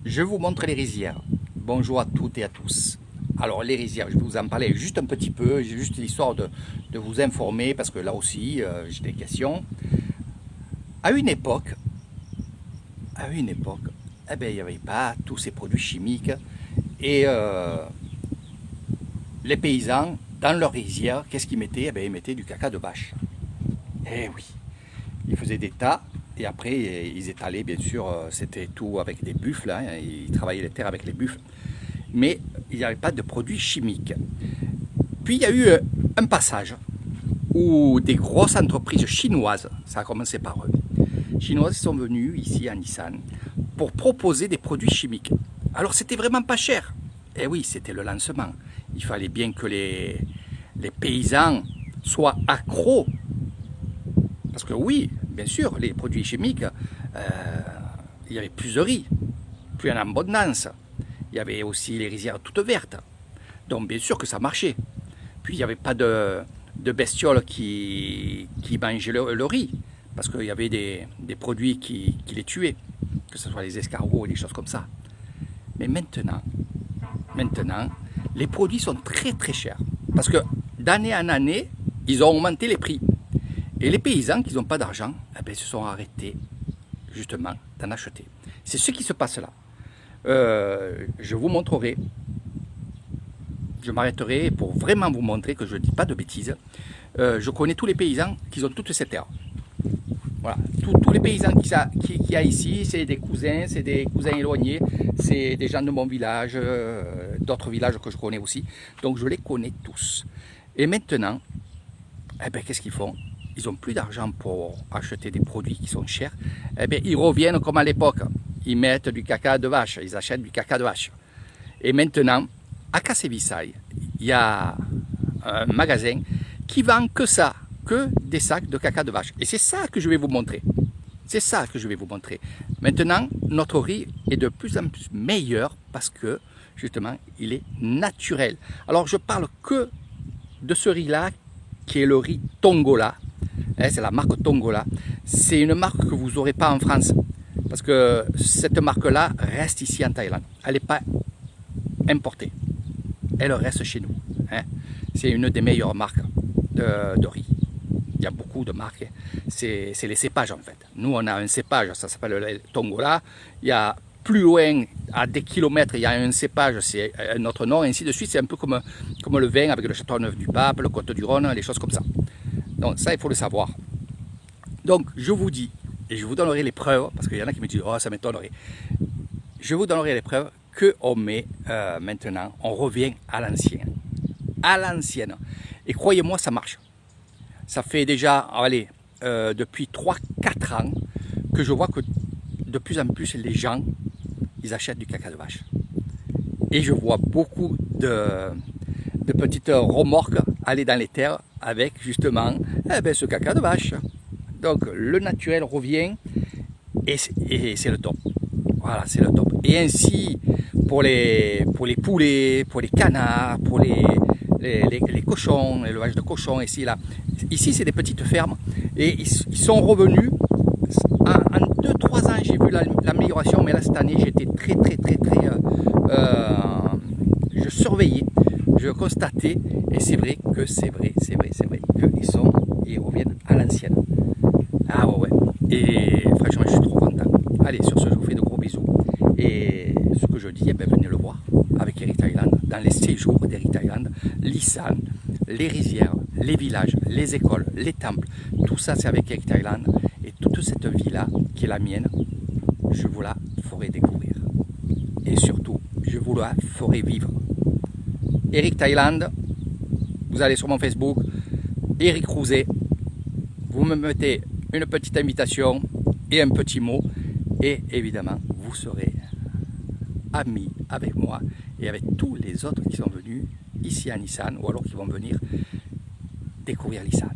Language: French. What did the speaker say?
Je vous montre les rizières. Bonjour à toutes et à tous. Alors les rizières, je vais vous en parler juste un petit peu, juste l'histoire de vous informer, parce que là aussi, j'ai des questions. À une époque, eh ben, il n'y avait pas tous ces produits chimiques et les paysans, dans leurs rizières, qu'est-ce qu'ils mettaient? Eh ben, ils mettaient du caca de vache. Eh oui, ils faisaient des tas. Et après, ils étalaient, bien sûr, c'était tout avec des buffles, hein, ils travaillaient les terres avec les buffles. Mais il n'y avait pas de produits chimiques. Puis il y a eu un passage où des grosses entreprises chinoises, ça a commencé par eux, chinoises sont venues ici à Nissan pour proposer des produits chimiques. Alors c'était vraiment pas cher. Et oui, c'était le lancement. Il fallait bien que les paysans soient accros. Parce que oui, bien sûr, les produits chimiques, il y avait plus de riz, plus en abondance. Il y avait aussi les rizières toutes vertes. Donc bien sûr que ça marchait. Puis il n'y avait pas de bestioles qui mangeaient le riz. Parce qu'il y avait des produits qui les tuaient. Que ce soit les escargots et des choses comme ça. Mais maintenant, les produits sont très très chers. Parce que d'année en année, ils ont augmenté les prix. Et les paysans qui n'ont pas d'argent, eh bien, se sont arrêtés justement d'en acheter. C'est ce qui se passe là. Je vous montrerai, je m'arrêterai pour vraiment vous montrer que je ne dis pas de bêtises. Je connais tous les paysans qui ont toutes ces terres. Voilà, tous les paysans qu'il y a ici, c'est des cousins éloignés, c'est des gens de mon village, d'autres villages que je connais aussi. Donc je les connais tous. Et maintenant, eh ben, qu'est-ce qu'ils font? Ils n'ont plus d'argent pour acheter des produits qui sont chers. Eh bien, ils reviennent comme à l'époque. Ils mettent du caca de vache, ils achètent du caca de vache. Et maintenant, à Cassévissaille, il y a un magasin qui vend que ça, que des sacs de caca de vache. Et c'est ça que je vais vous montrer. C'est ça que je vais vous montrer. Maintenant, notre riz est de plus en plus meilleur parce que, justement, il est naturel. Alors, je parle que de ce riz-là, qui est le riz Tongola. C'est la marque Tongola. C'est une marque que vous n'aurez pas en France. Parce que cette marque-là reste ici en Thaïlande. Elle n'est pas importée. Elle reste chez nous. C'est une des meilleures marques de riz. Il y a beaucoup de marques. C'est les cépages en fait. Nous, on a un cépage, ça s'appelle le Tongola. Il y a plus loin, à des kilomètres, il y a un cépage, c'est un autre nom, et ainsi de suite. C'est un peu comme le vin avec le Châteauneuf-du-Pape, le Côte-du-Rhône, les choses comme ça. Donc ça, il faut le savoir. Donc je vous dis, et je vous donnerai les preuves, parce qu'il y en a qui me disent, oh ça m'étonnerait. Je vous donnerai les preuves qu'on met maintenant, on revient à l'ancienne. À l'ancienne. Et croyez-moi, ça marche. Ça fait déjà, allez, depuis 3-4 ans que je vois que de plus en plus les gens, ils achètent du caca de vache. Et je vois beaucoup de petites remorques aller dans les terres avec justement ce caca de vache. Donc le naturel revient et c'est le top. Voilà, c'est le top. Et ainsi pour les poulets, pour les canards, pour les cochons, l'élevage de cochons ici là. Ici c'est des petites fermes et ils sont revenus. En 2-3 ans j'ai vu l'amélioration, mais là cette année j'étais très je surveillais, je constatais, et c'est vrai qu'ils reviennent à l'ancienne. Ah ouais. Et franchement, je suis trop content. Allez, sur ce, je vous fais de gros bisous. Et ce que je dis, eh bien, venez le voir avec Eric Thailand, dans les séjours d'Eric Thailand, l'Issan, les rizières, les villages, les écoles, les temples. Tout ça, c'est avec Eric Thailand. Et toute cette vie-là, qui est la mienne, je vous la ferai découvrir. Et surtout, je vous la ferai vivre. Eric Thailand, vous allez sur mon Facebook, Eric Rouzet, vous me mettez une petite invitation et un petit mot, et évidemment, vous serez amis avec moi et avec tous les autres qui sont venus ici à Nissan, ou alors qui vont venir découvrir Nissan.